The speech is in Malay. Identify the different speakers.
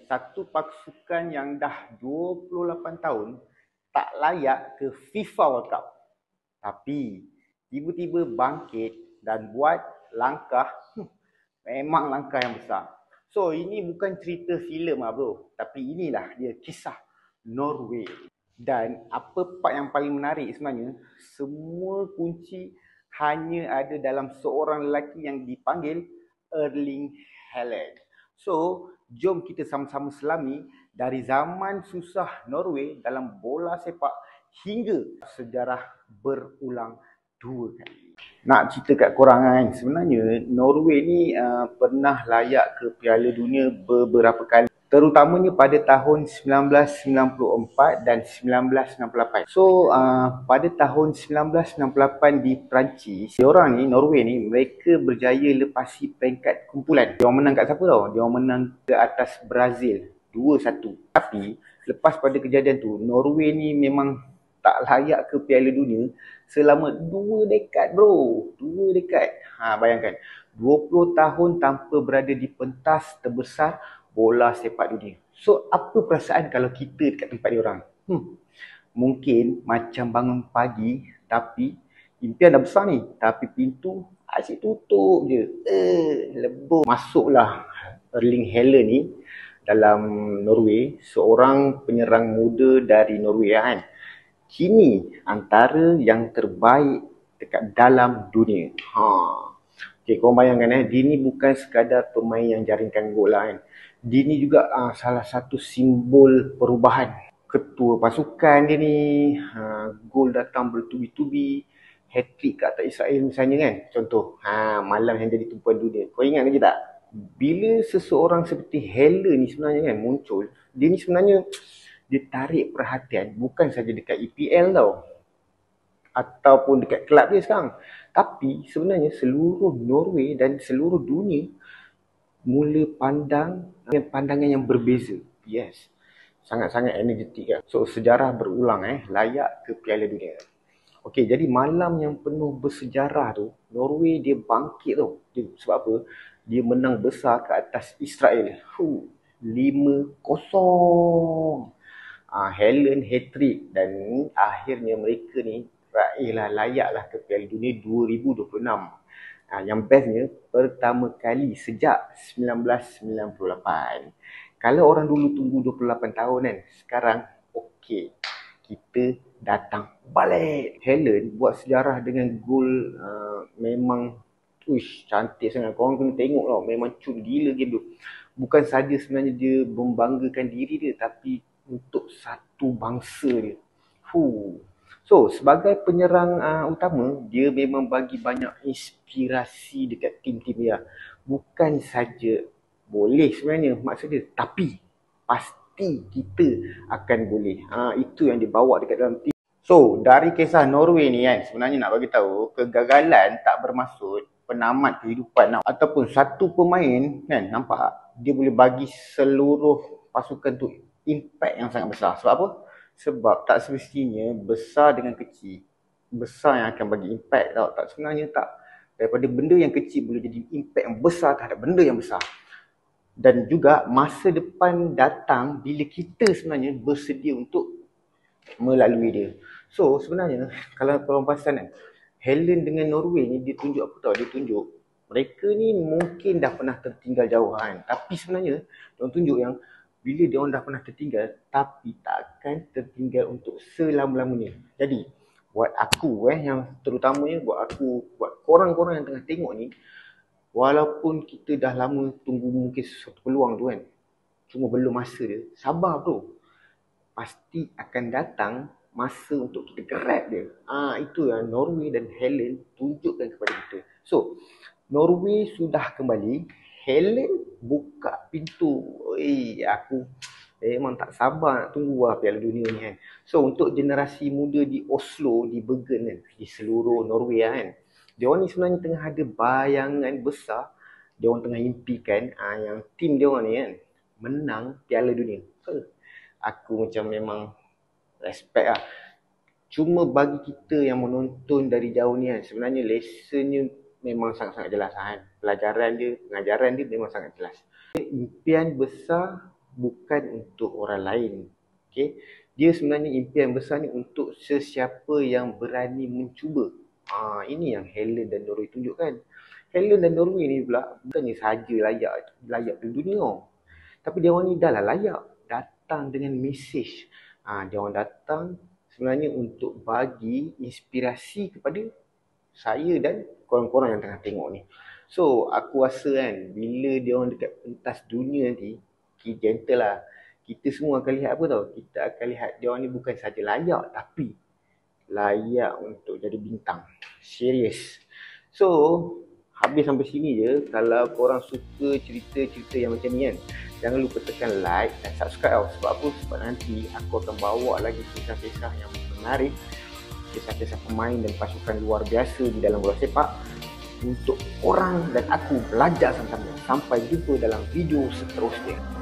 Speaker 1: satu pasukan yang dah 28 tahun tak layak ke FIFA World Cup. Tapi tiba-tiba bangkit dan buat langkah, memang langkah yang besar. So ini bukan cerita filem lah bro, tapi inilah dia kisah Norway. Dan apa part yang paling menarik sebenarnya, semua kunci hanya ada dalam seorang lelaki yang dipanggil Erling Haaland. So, jom kita sama-sama selami dari zaman susah Norway dalam bola sepak hingga sejarah berulang 2 kali. Nak cerita kat korang kan, sebenarnya Norway ni pernah layak ke Piala Dunia beberapa kali. Terutamanya pada tahun 1994 dan 1968. So, pada tahun 1968 di Perancis, diorang ni, Norway ni, mereka berjaya lepasi peringkat kumpulan. Diorang menang kat siapa tau? Diorang menang ke atas Brazil 2-1. Tapi, lepas pada kejadian tu, Norway ni memang tak layak ke Piala Dunia selama 2 dekad bro. 2 dekad. Bayangkan, 20 tahun tanpa berada di pentas terbesar bola sepak dunia. So, apa perasaan kalau kita dekat tempat diorang? Mungkin macam bangun pagi, tapi impian dah besar ni, tapi pintu asyik tutup je. Lebur. Masuklah Erling Haaland ni dalam Norway, seorang penyerang muda dari Norway kan. Kini antara yang terbaik dekat dalam dunia. Okay, korang bayangkan dia ni bukan sekadar pemain yang jaringkan gol lah kan. Dia ni juga salah satu simbol perubahan. Ketua pasukan dia ni, gol datang bertubi-tubi, hat-trick kat atas Israel misalnya kan. Contoh, malam yang jadi tumpuan dunia. Kau ingat lagi tak? Bila seseorang seperti Haaland ni sebenarnya kan muncul, dia ni sebenarnya dia tarik perhatian bukan saja dekat EPL tau, ataupun dekat kelab dia sekarang, tapi sebenarnya seluruh Norway dan seluruh dunia mula pandang dengan pandangan yang berbeza. Yes, sangat-sangat energetik kan. So sejarah berulang layak ke Piala Dunia. Okey, jadi malam yang penuh bersejarah tu, Norway dia bangkit tau. Sebab apa? Dia menang besar ke atas Israel. 5-0. Haaland hat-trick dan akhirnya mereka ni layaklah ke Piala Dunia 2026. Yang bestnya pertama kali sejak 1998. Kalau orang dulu tunggu 28 tahun kan, sekarang okey, kita datang balik. Haaland buat sejarah dengan gol memang cantik sangat. Korang kena tengok tau, memang cun gila game tu. Bukan saja sebenarnya dia membanggakan diri dia, tapi untuk satu bangsa dia. So, sebagai penyerang utama, dia memang bagi banyak inspirasi dekat tim-tim dia. Bukan saja boleh sebenarnya maksud dia, tapi pasti kita akan boleh. Itu yang dia bawa dekat dalam tim. So, dari kisah Norway ni kan, sebenarnya nak bagi tahu, kegagalan tak bermaksud penamat kehidupan ataupun satu pemain kan, nampak dia boleh bagi seluruh pasukan tu impact yang sangat besar. Sebab apa? Sebab tak semestinya besar dengan kecil, besar yang akan bagi impact tau. Tak, sebenarnya tak. Daripada benda yang kecil boleh jadi impact yang besar terhadap benda yang besar. Dan juga masa depan datang bila kita sebenarnya bersedia untuk melalui dia. So sebenarnya kalau korang perasan kan, Haaland dengan Norway ni dia tunjuk apa tau? Dia tunjuk mereka ni mungkin dah pernah tertinggal jauh kan, tapi sebenarnya dia tunjuk yang bila dia orang dah pernah tertinggal, tapi takkan tertinggal untuk selama-lamanya. Jadi, buat aku yang terutamanya buat korang-korang yang tengah tengok ni, walaupun kita dah lama tunggu mungkin sesuatu peluang tu kan, cuma belum masa dia, sabar bro. Pasti akan datang masa untuk kita grab dia. Itu yang Norway dan Haaland tunjukkan kepada kita. So, Norway sudah kembali, Haaland buka pintu. Aku memang tak sabar nak tunggu Piala Dunia ni kan. So, untuk generasi muda di Oslo, di Bergen kan, di seluruh Norway kan, dia orang ni sebenarnya tengah ada bayangan besar. Dia orang tengah impikan yang tim dia orang ni kan menang Piala Dunia. Aku macam memang respect lah. Cuma bagi kita yang menonton dari jauh ni kan, sebenarnya lessonnya memang sangat-sangat jelas kan. Pelajaran dia, pengajaran dia memang sangat jelas. Impian besar bukan untuk orang lain. Okay? Dia sebenarnya impian besar ni untuk sesiapa yang berani mencuba. Ini yang Helen dan Norway tunjukkan. Helen dan Norway ni pula bukannya sahaja layak ke dunia. Tapi dia orang ni dah lah layak. Datang dengan mesej. Dia orang datang sebenarnya untuk bagi inspirasi kepada saya dan korang-korang yang tengah tengok ni. So, aku rasa kan, bila dia orang dekat pentas dunia nanti, gentle lah. Kita semua akan lihat apa tau? Kita akan lihat dia orang ni bukan saja layak, tapi layak untuk jadi bintang. Serius. So, habis sampai sini je. Kalau korang suka cerita-cerita yang macam ni kan, jangan lupa tekan like dan subscribe tau. Sebab apa? Sebab nanti aku akan bawa lagi kisah-kisah yang menarik, kisah-kisah pemain dan pasukan luar biasa di dalam bola sepak untuk orang dan aku belajar sama-sama. Sampai jumpa dalam video seterusnya.